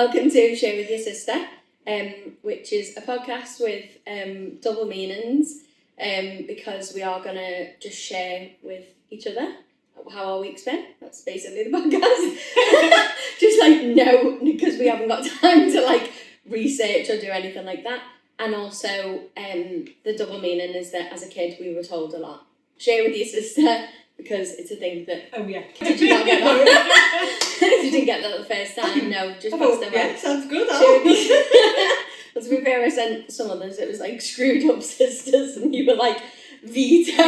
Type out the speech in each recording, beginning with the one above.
Welcome to Share With Your Sister, which is a podcast with double meanings, because we are going to just share with each other how our week's been. That's basically the podcast. Just no, because we haven't got time to research or do anything like that. And also the double meaning is that as a kid we were told a lot. Share with your sister, because it's a thing that... Oh yeah. Did you not get that? You didn't get that the first time? No, just passed over. Yeah, sounds good. To be fair, I sent some others, it was screwed up sisters, and you were veto.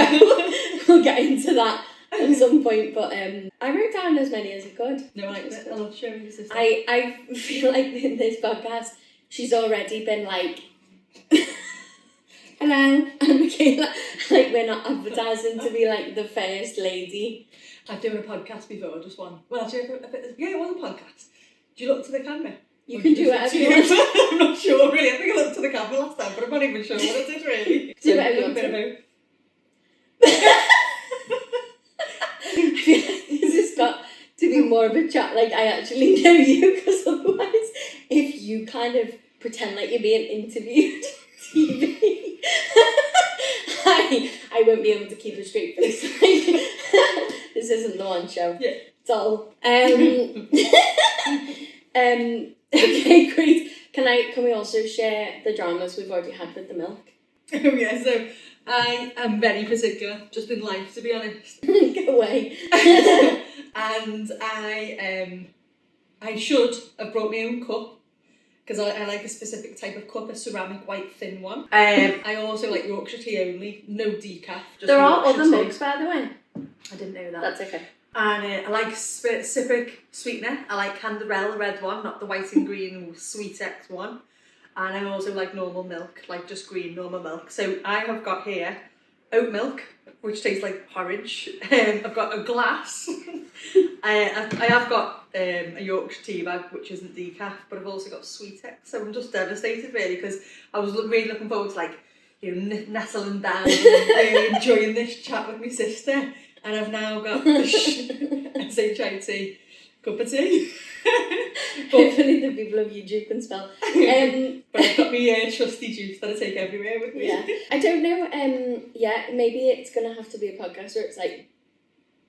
We'll get into that at some point, but I wrote down as many as I could. No, I love sharing with your sister. I feel like in this podcast, she's already been hello, I'm Michaela. We're not advertising to be the first lady. I've done a podcast before, just one. Well, actually, it was a podcast. Do you look to the camera? You can do whatever you want. I'm not sure, really. I think I looked to the camera last time, but I'm not even sure what I did, really. Do whatever you want to. I feel like this has got to be more of a chat, I actually know you, because otherwise, if you kind of pretend like you're being interviewed on TV, I won't be able to keep a straight face. This isn't the one show. Yeah. It's all. Okay, great. Can we also share the dramas we've already had with the milk? Oh yeah, so I am very particular, just in life, to be honest. Go away. And I should have brought my own cup, because I like a specific type of cup, a ceramic white thin one. I also like Yorkshire tea only, no decaf. Just there are Yorkshire other tea. mugs, by the way. I didn't know that. That's okay. And I like specific sweetener. I like Canderel, the red one, not the white and green Sweet X one. And I also like normal milk, just green normal milk. So I have got here oat milk, which tastes like porridge. I've got a glass. I have got a Yorkshire tea bag, which isn't decaf, but I've also got Sweet X. So I'm just devastated, really, because I was really looking forward to nestling down and really enjoying this chat with my sister. And I've now got the SHIT cup of tea. Hopefully the people of YouTube can spell. But I've got my trusty juice that I take everywhere with me. Yeah. I don't know, maybe it's going to have to be a podcast where it's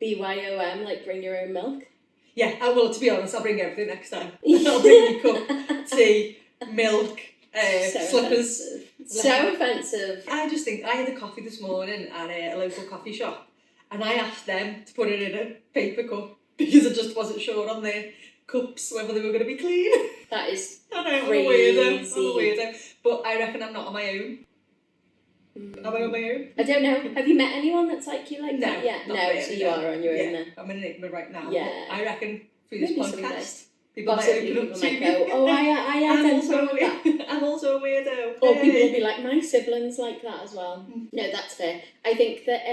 BYOM, bring your own milk. Yeah, well, to be honest, I'll bring everything next time. I'll bring your cup, tea, milk, slippers. So offensive. I just think, I had a coffee this morning at a local coffee shop, and I asked them to put it in a paper cup, because I just wasn't sure on their cups whether they were going to be clean. That is I know, crazy. I'm a weirdo. But I reckon I'm not on my own. Am I on my own? I don't know. Have you met anyone that's like you No, that? Yeah. not No, really, so you are on your own then. I'm an enigma right now. Yeah. I reckon through this Maybe podcast, people might possibly open up people to might me. go, oh, I identify with that. I'm also a weirdo. Or people will be like, my siblings like that as well. No, that's fair. I think that,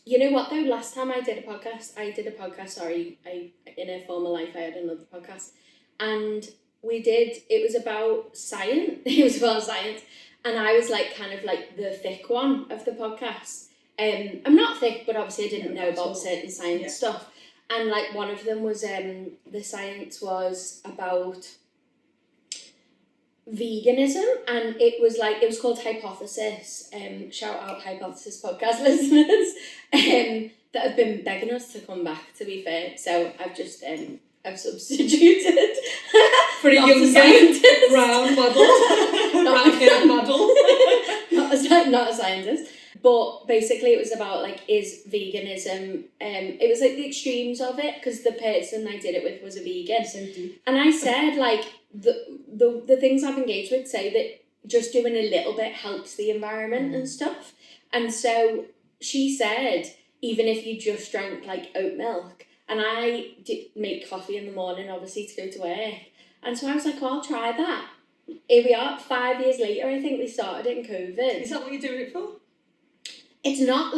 you know what though, last time I did a podcast, in a former life I had another podcast, and it was about science, and I was kind of the thick one of the podcast. I'm not thick, but obviously I didn't know about certain science stuff. And one of them was the science was about veganism, and it was called Hypothesis. Shout out Hypothesis podcast listeners that have been begging us to come back, to be fair. So I've just I've substituted for a young scientist, round model, round model, not a scientist. But basically it was about is veganism, it was the extremes of it, because the person I did it with was a vegan. So deep. And I said the things I've engaged with say that just doing a little bit helps the environment and stuff. And so she said, even if you just drank oat milk, and I did make coffee in the morning obviously to go to work, and so I was like, I'll try that. Here we are, 5 years later. I think we started it in COVID. Is that what you're doing it for? It's not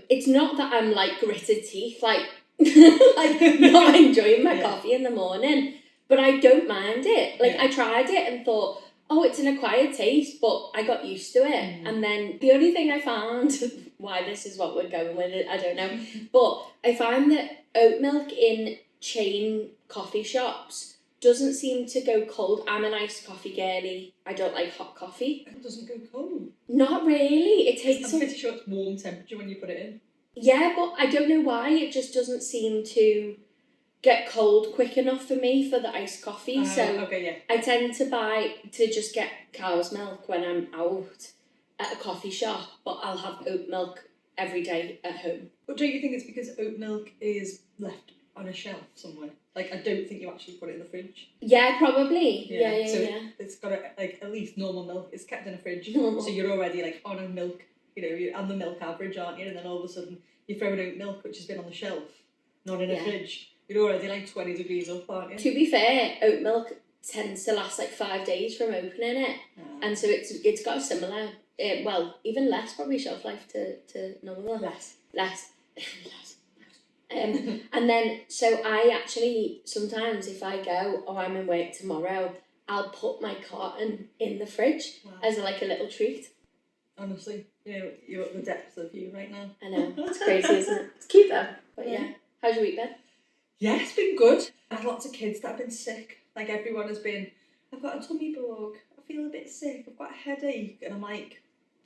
it's not that I'm gritted teeth, not enjoying my coffee in the morning, but I don't mind it. I tried it and thought, oh, it's an acquired taste, but I got used to it. And then the only thing I found, why this is what we're going with it, I don't know, but I find that oat milk in chain coffee shops doesn't seem to go cold. I'm an iced coffee girly. I don't like hot coffee. It doesn't go cold. Not really. It takes. I'm pretty sure it's warm temperature when you put it in. Yeah, but I don't know why. It just doesn't seem to get cold quick enough for me for the iced coffee. Okay, yeah. I tend to just get cow's milk when I'm out at a coffee shop, but I'll have oat milk every day at home. But don't you think it's because oat milk is left on a shelf somewhere? Like, I don't think you actually put it in the fridge. Yeah, probably. Yeah. So it's got at least normal milk. It's kept in a fridge. Normal. So you're already like on a milk, you're on the milk average, aren't you? And then all of a sudden you throw in oat milk, which has been on the shelf, not in a fridge. You're already like 20 degrees up, aren't you? To be fair, oat milk tends to last like 5 days from opening it. And so it's got a similar, even less probably shelf life to normal milk. Less. And then, so I actually, sometimes if I go, I'm in work tomorrow, I'll put my carton in the fridge as like a little treat. Honestly, you're at the depths of you right now. I know, it's crazy, isn't it? It's cute though. But yeah, how's your week been? Yeah, it's been good. I had lots of kids that have been sick. Like, everyone has been, I've got a tummy bug, I feel a bit sick, I've got a headache. And I'm like,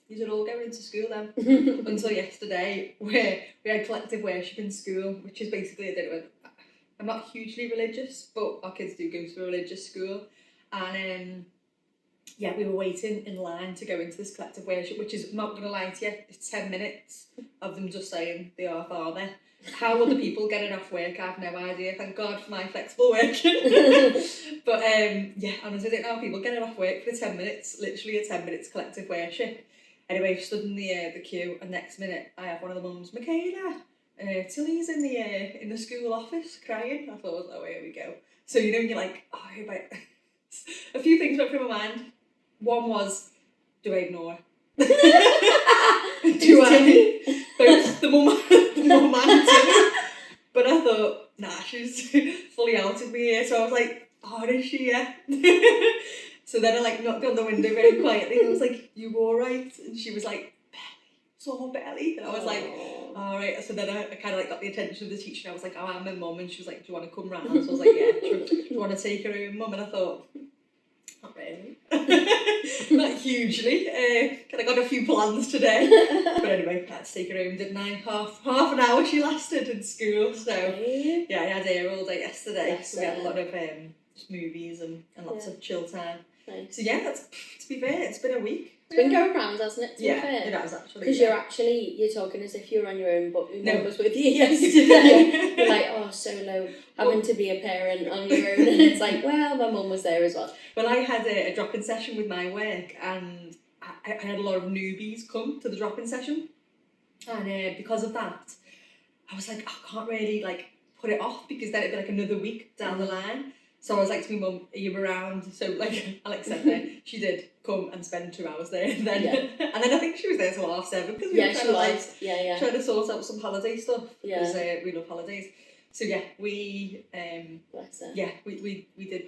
you should all go into school then. Until yesterday, where we had collective worship in school, which is basically, I'm not hugely religious, but our kids do go to a religious school. And we were waiting in line to go into this collective worship, which is, not going to lie to you, it's 10 minutes of them just saying the Our Father. How other people get it off work, I have no idea. Thank God for my flexible working. But honestly, I don't know how people get it off work for 10 minutes, literally a 10 minutes collective worship. Anyway, I've stood in the queue, and next minute I have one of the mums, Michaela, Tilly's in the school office crying. I thought, oh, here we go. So you're like, a few things went through my mind. One was, do I ignore her? Do I? Both the mum and Tilly. But I thought, nah, she's fully out of me here. So I was like, is she? Yeah. So then I knocked on the window very quietly and I was like, you alright? And she was like, belly, sore belly. And I was like, alright. So then I kind of got the attention of the teacher and I was like, I'm my mum. And she was like, do you want to come round? So I was like, yeah, do you want to take her home, mum? And I thought, not really. Not hugely. I got a few plans today. But anyway, I had to take her home, didn't I? Half an hour she lasted in school. So yeah, I had her all day yesterday. Yes, so we had a lot of just movies and lots of chill time. Nice. So yeah, that's, to be fair, it's been a week. It's been going round, hasn't it? To be fair. It has actually. Because you're talking as if you were on your own, but your mum was with you yesterday. You're like, solo, having to be a parent on your own. And it's like, well, my mum was there as well. Well, I had a drop-in session with my work, and I had a lot of newbies come to the drop-in session. And because of that, I was like, I can't really put it off because then it'd be another week down the line. So I was like to my mum, are you around? So Alex said there, she did come and spend 2 hours there. And then and then I think she was there till 7:30 because we were trying to sort out some holiday stuff because we love holidays. So we did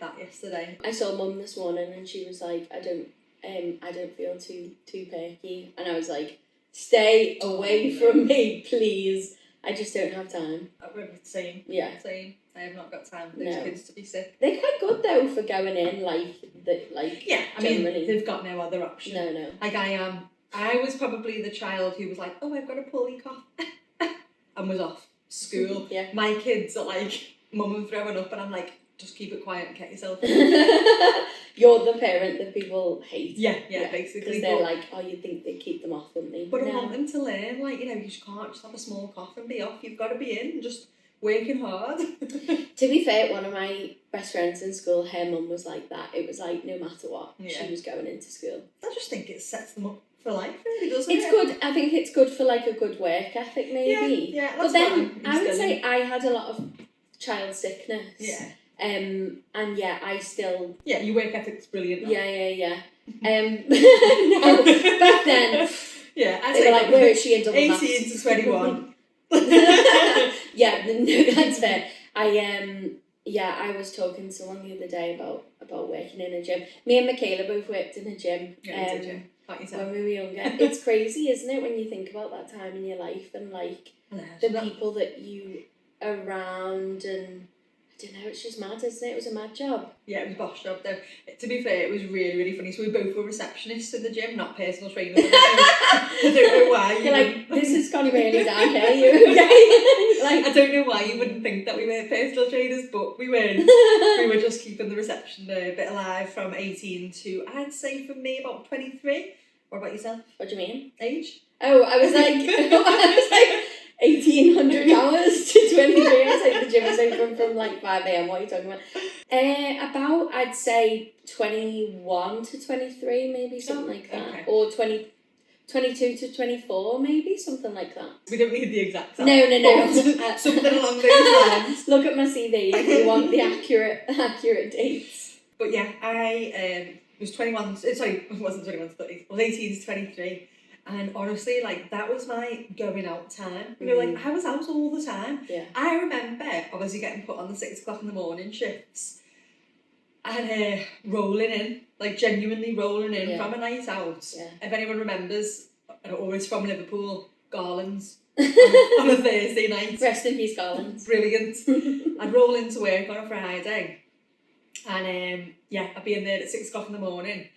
that yesterday. I saw Mum this morning and she was like, I don't feel too perky, and I was like, stay away from me, please. I just don't have time. Same. Yeah. Same. I have not got time for those kids to be sick. They're quite good though for going in, yeah, I mean, they've got no other option. No. I was probably the child who was like, I've got a poorly cough, and was off school. Yeah. My kids are like, mum, I'm throwing up, and I'm like, just keep it quiet and get yourself. You're the parent that people hate. Yeah, basically. Because they're like, you'd think they'd keep them off, wouldn't they? But I want them to learn, you just can't just have a small cough and be off. You've got to be in and just working hard. To be fair, one of my best friends in school, her mum was like that. It was like, no matter what, she was going into school. I just think it sets them up for life, really, doesn't it's it? Good. I think it's good for a good work ethic, maybe. Yeah, but then I would say I had a lot of child sickness. Yeah. And I still... Yeah, your work ethic's brilliant. Yeah. No, back then... Yeah, they were like, where is she in double 18 to 21. Yeah, no, that's fair. I was talking to someone the other day about working in a gym. Me and Michaela both worked in a gym. When we were younger. It's crazy, isn't it, when you think about that time in your life and the people that you are around, and I don't know, it's just mad, isn't it? It was a mad job. Yeah, it was a boss job though. To be fair, it was really, really funny. So we both were receptionists in the gym, not personal trainers. I don't know why. You're like, this has gone really dark, eh? You okay? Like, I don't know why you wouldn't think that we were personal trainers, but we weren't. We were just keeping the reception a bit alive from 18 to, I'd say for me, about 23. What about yourself? what do you mean? Age? Oh, I was like 1,800 hours to 23. I was like, the gym was open from like 5 a.m. What are you talking about? About, I'd say 21 to 23, maybe something like that. Okay. Or 22 to 24, maybe something like that. We don't need the exact time. No. Something along those lines. Look at my CV if you want the accurate dates. But yeah, I was 21, sorry, it wasn't 21 to 30, I was 18 to 23. And honestly, like, that was my going out time. You know, like, I was out all the time. Yeah. I remember, obviously, getting put on the 6 o'clock in the morning shifts and rolling in, like, genuinely rolling in from a night out. Yeah. If anyone remembers, or is from Liverpool, Garland's on a Thursday night. Rest in peace, Garland. Brilliant. I'd roll into work on a Friday and I'd be in there at 6 o'clock in the morning.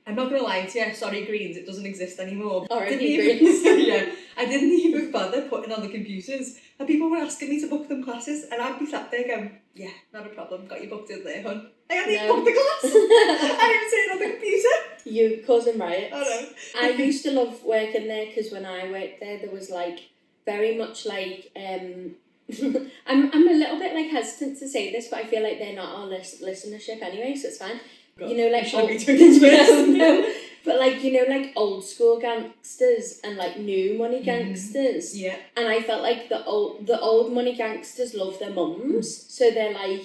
I'm not going to lie to you, sorry Greens, it doesn't exist anymore. Greens. Yeah, I didn't even bother putting on the computers. And people were asking me to book them classes and I'd be sat there going, yeah, not a problem, got you booked in there, hun. I hadn't even booked the class. I didn't see it on the computer. You causing riots. I know. I used to love working there because when I worked there was like very much like I'm a little bit like hesitant to say this, but I feel like they're not our listenership anyway, so it's fine. God, you know, like no, but like, you know, like old school gangsters and like new money gangsters. Yeah. And I felt like the old money gangsters love their mums, so they're like,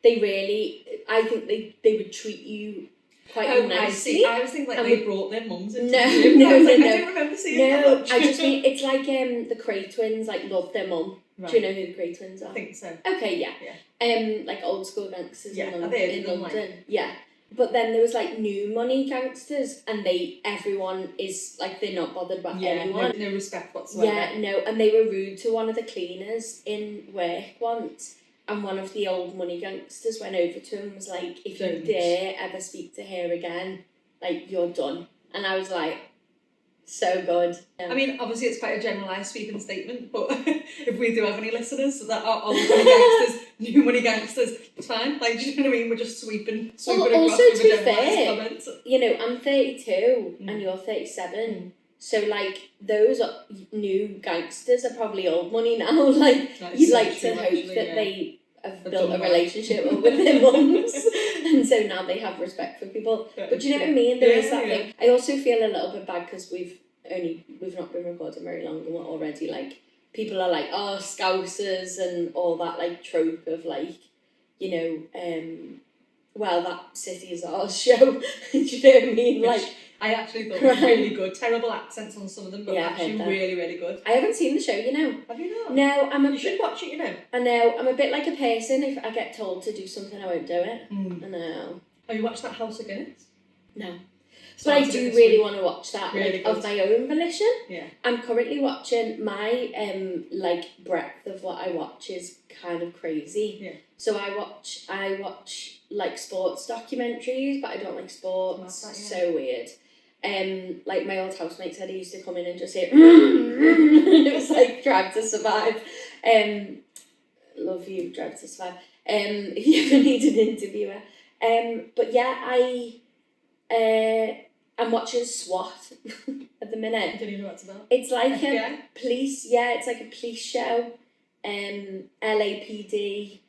they really, I think they would treat you quite nicely. I was thinking like they brought their mums into no, the gym. no. I don't remember seeing that much. I just mean, it's like the Cray twins like love their mum. Right. Do you know who the Cray twins are? I think so. Okay, yeah. Like old school gangsters in London. Like... Yeah. But then there was like new money gangsters and everyone is like, they're not bothered about anyone. No respect whatsoever. Yeah, no, and they were rude to one of the cleaners in work once, and one of the old money gangsters went over to him and was like, if you dare ever speak to her again, like, you're done. And I was like, so good. I mean, obviously it's quite a generalised sweeping statement, but if we do have any listeners that are old money gangsters, new money gangsters, it's fine. Like, do you know what I mean? We're just sweeping across also, with to be a generalised fair, comment. You know, I'm 32 and you're 37. So, like, those new gangsters are probably old money now. Like, you'd like to hope that they have built a relationship with their mums, and so now they have respect for people. But do you know what I mean? There is that thing. I also feel a little bit bad because we've not been recording very long, and we're already like, people are like, oh, Scousers and all that like trope of like, you know, well, that city is ours show. Do you know what I mean? Like, I actually thought it was really good. Terrible accents on some of them, but Yeah, actually really, really good. I haven't seen the show, you know. Have you not? No, You should watch it, you know. I know, I'm a bit like a person. If I get told to do something, I won't do it. I know. Have you watched that House of Guinness? No. But I do really want to watch that, really like, of my own volition. Yeah. I'm currently watching, my like breadth of what I watch is kind of crazy. Yeah. So I watch like sports documentaries, but I don't like sports. So weird. Like my old housemate said, he used to come in and just say, it was like Drive to Survive. Love you, Drive to Survive. If you ever need an interviewer. But yeah, I'm watching SWAT at the minute. I don't even know what it's about. It's like a police, it's like a police show. LAPD.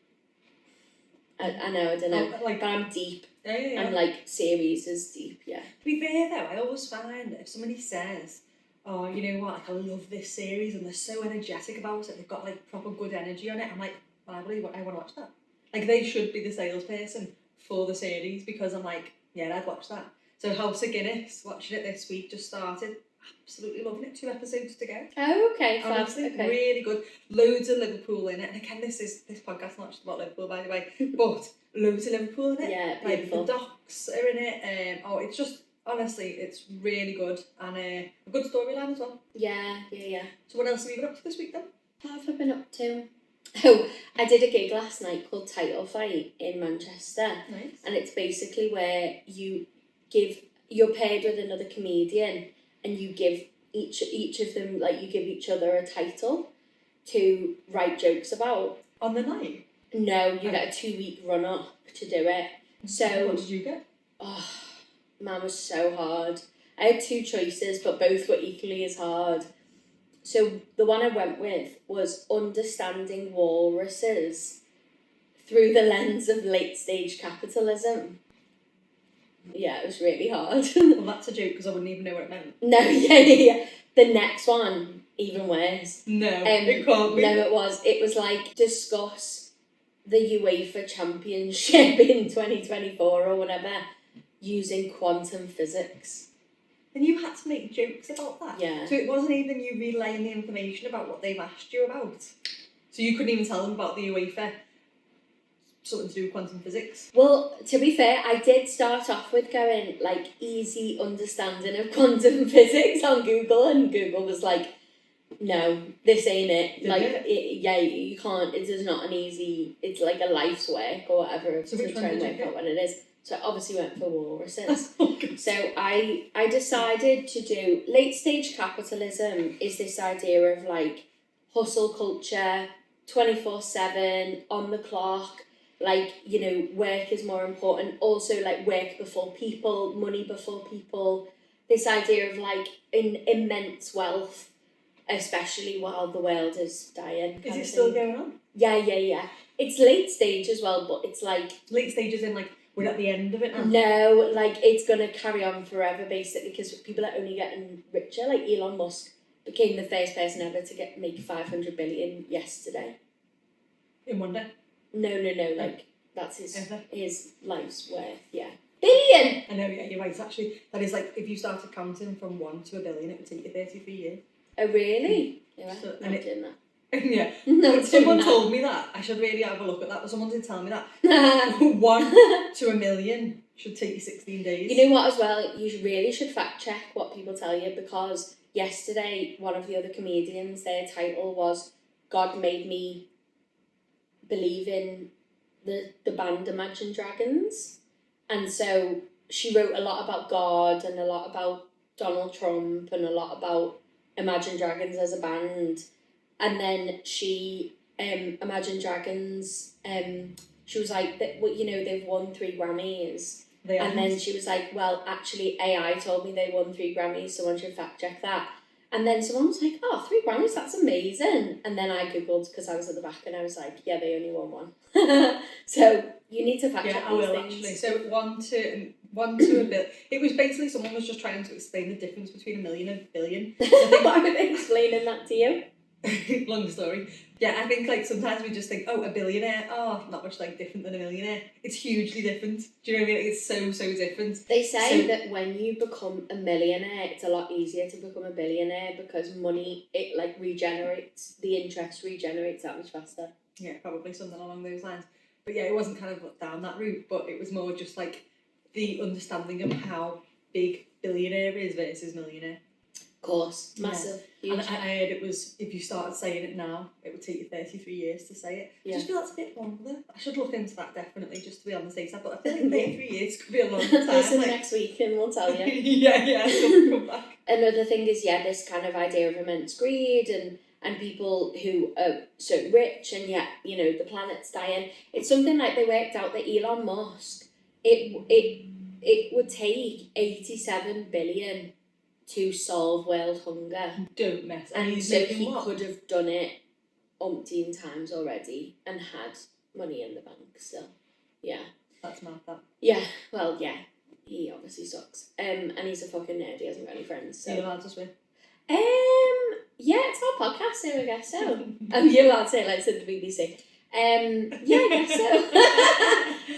I don't know. But I'm deep. Yeah. I'm like, series is deep, yeah. To be fair though, I always find that if somebody says, oh, you know what, like, I love this series and they're so energetic about it, they've got like proper good energy on it, I'm like, well, I want to watch that. Like, they should be the salesperson for the series, because I'm like, yeah, I'd watch that. So House of Guinness, watching it this week, just started. Absolutely loving it. 2 episodes to go. Oh, okay. Honestly, really good. Loads of Liverpool in it. And again, this podcast's not just about Liverpool, by the way, but loads of Liverpool in it. Yeah, like beautiful. the docks are in it. It's just, honestly, it's really good, and a good storyline as well. Yeah. So what else have you been up to this week then? What have I been up to? Oh, I did a gig last night called Title Fight in Manchester. Nice. And it's basically where you're paired with another comedian and you give each of them, like, you give each other a title to write jokes about. On the night? No, you get a 2-week run up to do it. So what did you get? Oh, mine was so hard. I had 2 choices, but both were equally as hard. So the one I went with was understanding walruses through the lens of late-stage capitalism. Yeah, it was really hard. Well, that's a joke because I wouldn't even know what it meant. No, yeah. The next one, even worse. No, it can't be. No, it was. It was like, discuss the UEFA Championship in 2024 or whatever using quantum physics. And you had to make jokes about that? Yeah. So it wasn't even you relaying the information about what they've asked you about? So you couldn't even tell them about the UEFA, something to do with quantum physics? Well, to be fair, I did start off with going, like, easy understanding of quantum physics on Google, and Google was like, no, this ain't it. Did like, it? Yeah, you can't, it is not an easy, it's like a life's work or whatever So to which try one and did work you out what it is. So I obviously went for walruses. Okay. So I decided to do, late stage capitalism is this idea of, like, hustle culture, 24/7, on the clock, like, you know, work is more important. Also, like, work before people, money before people. This idea of, like, immense wealth, especially while the world is dying. Is it still going on? Yeah. It's late stage as well, but it's like... Late stages in, like, we're at the end of it now? No, like, it's going to carry on forever, basically, because people are only getting richer. Like, Elon Musk became the first person ever to make 500 billion yesterday. In one day? No, like, that's his life's worth, yeah. Billion! I know, yeah, you're right. Actually, that is like, if you started counting from 1 to 1 billion, it would take you 33 years. Oh, really? Yeah, So, I'm not doing that. Yeah. No, someone told me that. I should really have a look at that, but someone did tell me that. 1 to 1 million should take you 16 days. You know what, as well, you really should fact check what people tell you, because yesterday, one of the other comedians, their title was, God Made Me Believe in the band Imagine Dragons. And so she wrote a lot about God and a lot about Donald Trump and a lot about Imagine Dragons as a band. And then she, Imagine Dragons, she was like, you know, they've won 3 Grammys. And then she was like, well, actually, AI told me they won 3 Grammys, someone should fact check that. And then someone was like, oh, 3 Grammys, that's amazing. And then I Googled, because I was at the back, and I was like, yeah, they only won 1. So you need to fact check these things. Actually. So 1 to 1 to 1 billion. It was basically, someone was just trying to explain the difference between 1 million and 1 billion. Why were they explaining that to you? Long story. Yeah, I think, like, sometimes we just think, oh, a billionaire, not much, like, different than a millionaire. It's hugely different. Do you know what I mean? It's so different. They say that when you become a millionaire, it's a lot easier to become a billionaire, because money, it, like, regenerates, the interest regenerates that much faster. Yeah, probably something along those lines. But yeah, it wasn't kind of down that route, but it was more just, like, the understanding of how big billionaire is versus millionaire. Of course, massive, huge. And I heard it was, if you started saying it now, it would take you 33 years to say it. Yeah. I just feel that's a bit longer. I should look into that, definitely, just to be on the safe side, but I feel like 33 years could be a long time. Listen next week and we'll tell you. yeah, come back. Another thing is, this kind of idea of immense greed and people who are so rich, and yet, you know, the planet's dying. It's something like they worked out that Elon Musk, it would take 87 billion to solve world hunger. Don't mess. And so he could have done it umpteen times already and had money in the bank still. Yeah. That's mad, that. Yeah, well, yeah. He obviously sucks. And he's a fucking nerd, he hasn't got any friends. So. Are you allowed to swear? Yeah, it's our podcast, so I guess so. You're allowed to say, like, to the BBC. Yeah, I guess so.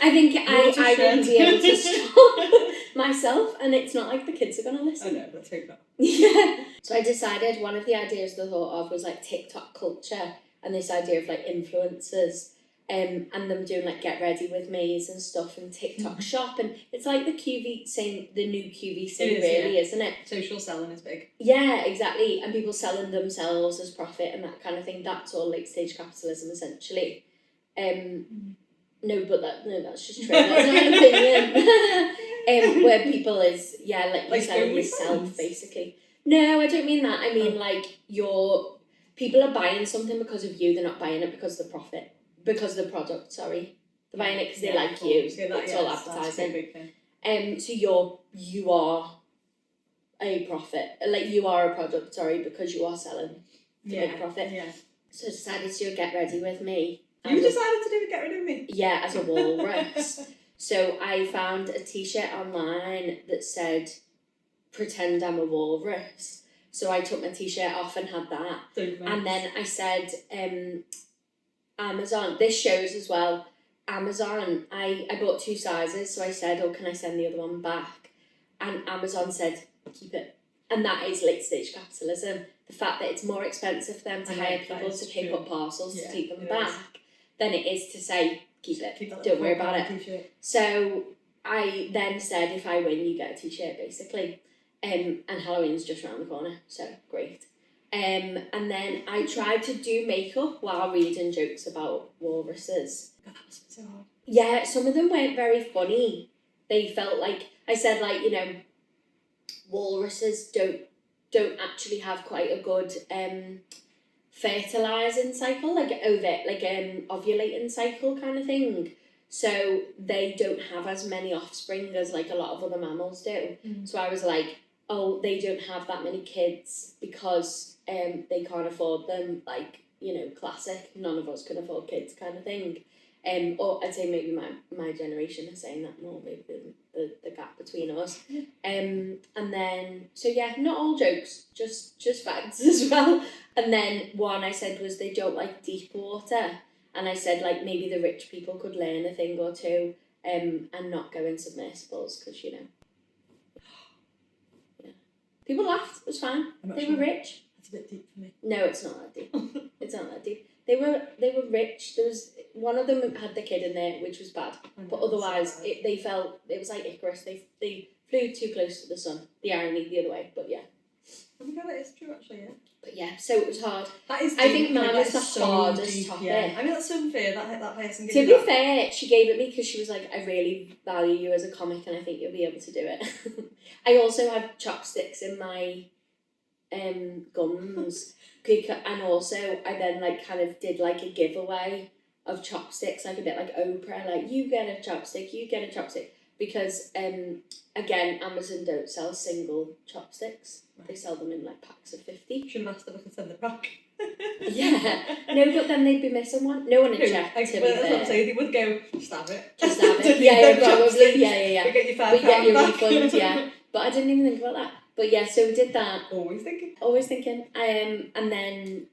I think I wouldn't be able to stop myself, and it's not like the kids are going to listen. I know, let's hope not. Yeah. So I decided one of the ideas I thought of was, like, TikTok culture and this idea of, like, influencers. and them doing like get ready with me's and stuff and TikTok shop, and it's like the new QVC really, isn't it? Social selling is big. Yeah, exactly, and people selling themselves as profit and that kind of thing. That's all late stage capitalism essentially. No, that's just true. That's not an opinion. Where people is like you're selling yourself basically. No, I don't mean that. I mean like people are buying something because of you. They're not buying it because of the profit. Because of the product, sorry. They're buying it because they like you. It's all advertising. So you are a profit. Like you are a product, sorry, because you are selling to make profit. Yeah. So I decided to get ready with me. You decided to do get rid of me? Yeah, as a walrus. So I found a t-shirt online that said, pretend I'm a walrus. So I took my t-shirt off and had that. And then I said, Amazon, this shows as well, Amazon, I bought 2 sizes, so I said, can I send the other one back? And Amazon said, keep it. And that is late stage capitalism. The fact that it's more expensive for them to hire people to pick up parcels to take them back than it is to say, keep it, don't worry about it. T-shirt. So I then said, if I win, you get a t-shirt basically. And Halloween's just around the corner, so great. And then I tried to do makeup while reading jokes about walruses. God, that must be so hard. Yeah, some of them weren't very funny. They felt like, I said like, walruses don't actually have quite a good fertilizing cycle, like ovulating cycle kind of thing. So they don't have as many offspring as like a lot of other mammals do. So I was like, they don't have that many kids because they can't afford them, like, classic, none of us can afford kids kind of thing. Or I'd say maybe my generation is saying that more, maybe the gap between us. And then, so yeah, not all jokes, just facts as well. And then one I said was they don't like deep water. And I said like maybe the rich people could learn a thing or two and not go in submersibles because, Yeah. People laughed, it was fine. They were rich. That's a bit deep for me. No, it's not that deep. It's not that deep. They were rich. There was one of them had the kid in there, which was bad. But otherwise, it was like Icarus. They flew too close to the sun. The irony the other way, but yeah. Oh my god, that is true actually, yeah. But yeah, so it was hard. That is deep. I think mine was the hardest topic. Yeah. I mean, that's unfair, that person gave To be fair, she gave it me because she was like, I really value you as a comic and I think you'll be able to do it. I also had chopsticks in my gums. And also, I then like kind of did like a giveaway of chopsticks, like a bit like Oprah, like you get a chopstick, because again, Amazon don't sell single chopsticks. Right. They sell them in like packs of 50. Should have asked them if I could send them back. Yeah, no, but then they'd be missing one. No one had checked. That's what I'm saying. They would go stab it. Just stab it. Yeah, probably. Yeah. We get your £5 we get your back. refund. Yeah, but I didn't even think about that. But yeah, so we did that. Always thinking. And then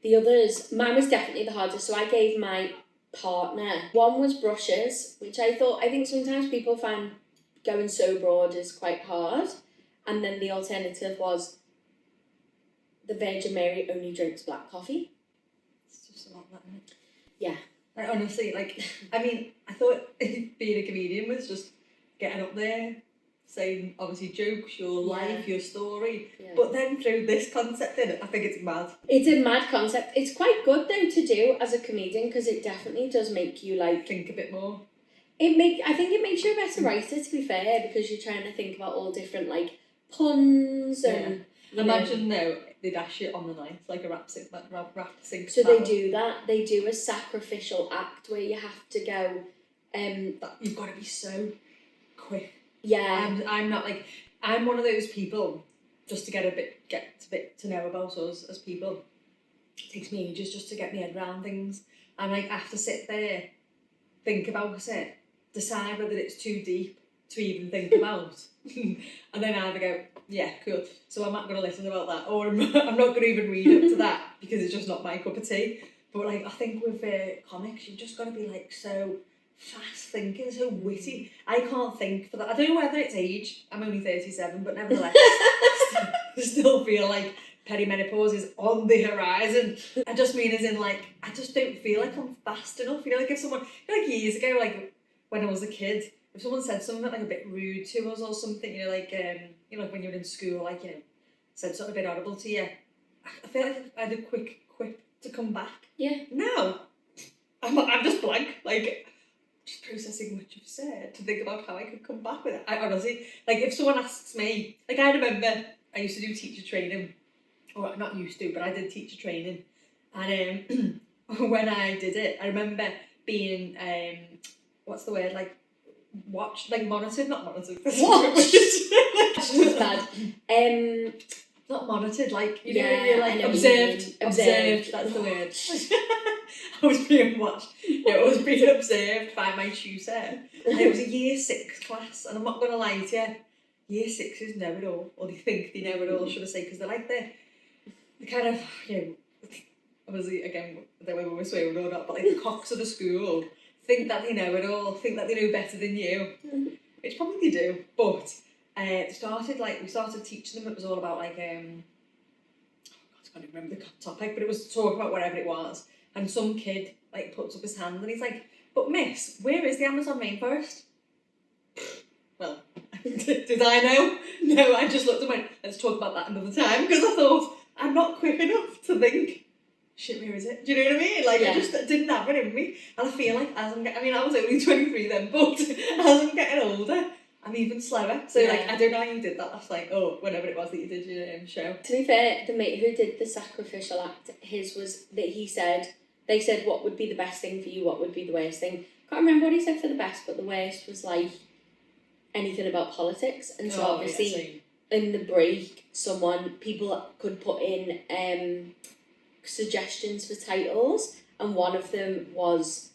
the others, mine was definitely the hardest. So I gave my partner, one was brushes, which I think sometimes people find going so broad is quite hard. And then the alternative was the Virgin Mary only drinks black coffee. It's just a lot like that. Yeah. Like, honestly, I thought being a comedian was just getting up there, saying obviously jokes, your life, your story. Yeah. But then through this concept in it, I think it's mad. It's a mad concept. It's quite good though to do as a comedian because it definitely does make you think a bit more. I think it makes you a better writer, to be fair, because you're trying to think about all different puns and imagine they'd ask you on the night like a rap sync so battle. They do that. They do a sacrificial act where you have to go you've got to be so quick. Yeah. I'm one of those people, just to get a bit to know about us as people. It takes me ages just to get my head around things. And I have to sit there, think about it, decide whether it's too deep to even think about. And then either go, yeah, cool. So I'm not going to listen about that, or I'm not going to even read up to that because it's just not my cup of tea. But I think with comics, you've just got to be so fast thinking, so witty. I can't think for that. I don't know whether it's age. I'm only 37, but nevertheless, I still feel like perimenopause is on the horizon. I just mean as in like, I just don't feel like I'm fast enough. You know, like if someone, like years ago, like when I was a kid, if someone said something like a bit rude to us or something, you know, like like when you're in school, like, said something a bit audible to you, I feel like I had a quick quip to come back. Yeah. Now, I'm just blank, like, just processing what you've said to think about how I could come back with it. I honestly, like, if someone asks me, like, I remember I used to do teacher training, or not used to, but I did teacher training, and when I did it, I remember being, what's the word, like, monitored, not monitored. Watched? Was bad. Not monitored, like, you Yeah, know, you're like, observed, that's the word. I was being watched. No, I was being observed by my tutor. And it was a year 6 class, and I'm not going to lie to you, year 6s know it all, or they think they know it all, should I say, because they're like the kind of, obviously, again, I don't know whether we're swearing or not, but like the cocks of the school think that they know it all, think that they know better than you, which probably they do, but we started teaching them. It was all about like, I can't even remember the topic, but it was talking about whatever it was, and some kid like puts up his hand and he's like, "But miss, where is the Amazon rainforest?" Well, did I know? No, I just looked and went, "Let's talk about that another time," because I thought I'm not quick enough to think, shit, where is it? Do you know what I mean? Like, I just didn't have it in me. And I feel like I was only 23 then, but as I'm getting older, I'm even slower. So, like, I don't know how you did that last night, or whenever it was that you did your show. To be fair, the mate who did the sacrificial act, his was that they said, what would be the best thing for you, what would be the worst thing. Can't remember what he said for the best, but the worst was, like, anything about politics. And so, obviously, in the break, people could put in suggestions for titles, and one of them was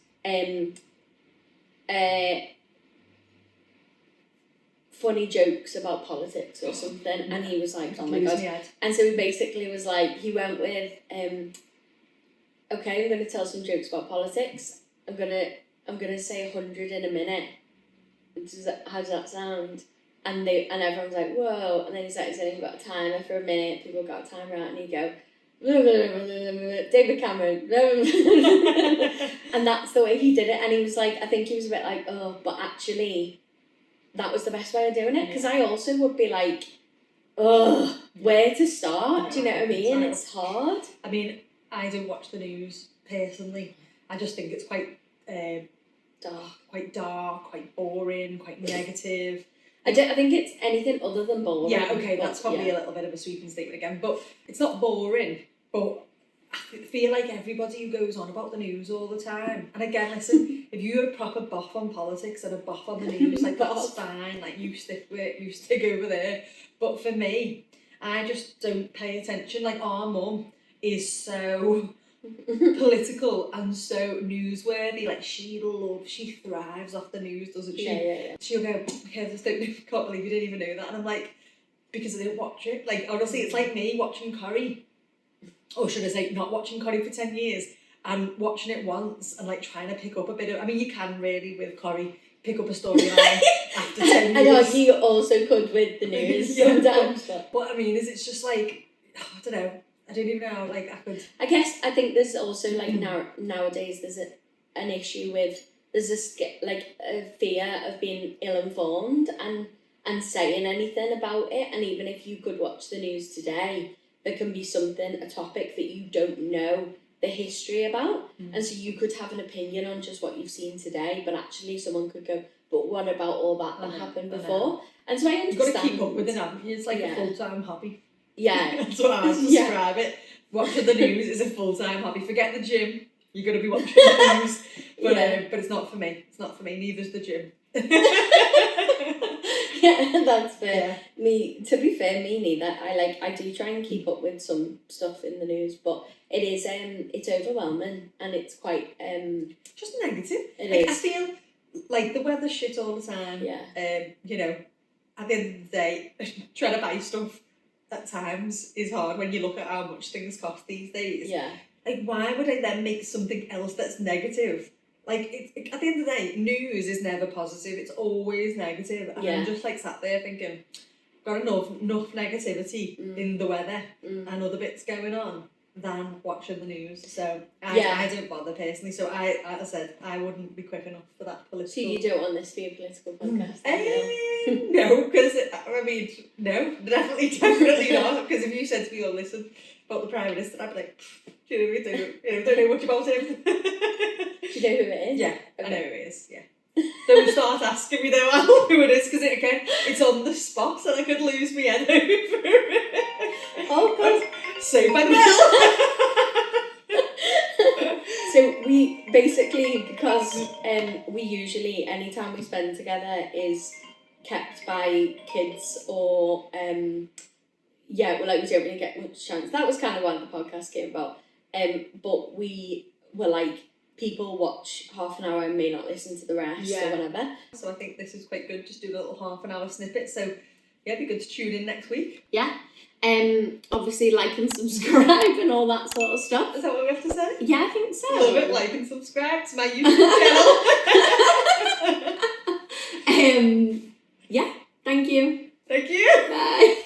funny jokes about politics or something, and he was like, oh my god. And so he basically was like, he went with okay, I'm going to tell some jokes about politics, I'm gonna say 100 in a minute, how does that sound? And everyone's like, whoa. And then he started saying, got a timer for a minute, people got a timer out, and he'd go, David Cameron. And that's the way he did it. And he was like, I think he was a bit like, oh, but actually that was the best way of doing it, because I also would be like, oh, where to start? Do you know what I mean? It's hard. I mean, I don't watch the news personally. I just think it's quite dark, quite boring, quite negative. I think it's anything other than boring. Yeah, okay, that's probably a little bit of a sweeping statement again, but it's not boring, but I feel like everybody who goes on about the news all the time, and again, listen, if you're a proper buff on politics and a buff on the news, like, that's fine, like, you stick over there, but for me, I just don't pay attention. Like, our mum is so political and so newsworthy. Like, she thrives off the news, doesn't she? Yeah. She'll go, okay, I just can't believe you didn't even know that. And I'm like, because I didn't watch it. Like, honestly, it's like me watching Corrie, or should I say not watching Corrie for 10 years and watching it once and like trying to pick up a bit of, I mean, you can really with Corrie pick up a storyline after 10 years. I know, you also could with the news sometimes. But what I mean is, it's just like, I don't know, I don't even know, like, I think there's also, like, nowadays there's an issue with, there's a fear of being ill-informed and saying anything about it, and even if you could watch the news today, there can be a topic that you don't know the history about, and so you could have an opinion on just what you've seen today, but actually someone could go, but what about all that happened before? And so I understand. You've got to keep up with it, haven't you? It's like a full-time hobby. Yeah. That's what I describe it. Watching the news is a full-time hobby. Forget the gym. You're going to be watching the news. But it's not for me. It's not for me. Neither's the gym. Yeah, that's fair. Yeah. To be fair, me neither. I do try and keep up with some stuff in the news, but it is it's overwhelming, and it's quite just negative. It is. I feel like the weather's shit all the time. Yeah. You know, at the end of the day, trying to buy stuff at times is hard when you look at how much things cost these days. Yeah. Like, why would I then make something else that's negative? Like, at the end of the day, news is never positive. It's always negative. And I'm just, like, sat there thinking, got enough negativity in the weather Mm. and other bits going on than watching the news. So Yeah. I don't bother personally. So as I said, I wouldn't be quick enough for that So political. you don't want this to be a political podcast? No, because I mean, no, definitely not. Because if you said to me, "Oh, listen about the Prime Minister," I'd be like, "Do you don't know much about him." Do you know who it is? Yeah, Okay. I know who it is. Yeah. Don't start asking me though Al, who it is, because it's on the spot and I could lose my head over it. Oh God. So bad. So we basically, because we usually, any time we spend together is kept by kids or we don't really get much chance. That was kind of what the podcast came about. But we were like, people watch half an hour and may not listen to the rest or whatever. So I think this is quite good, just do a little half an hour snippet. So yeah, it'd be good to tune in next week. Yeah. Obviously like and subscribe and all that sort of stuff. Is that what we have to say? Yeah, I think so. Love it, like and subscribe to my YouTube channel. Yeah, thank you. Thank you. Bye.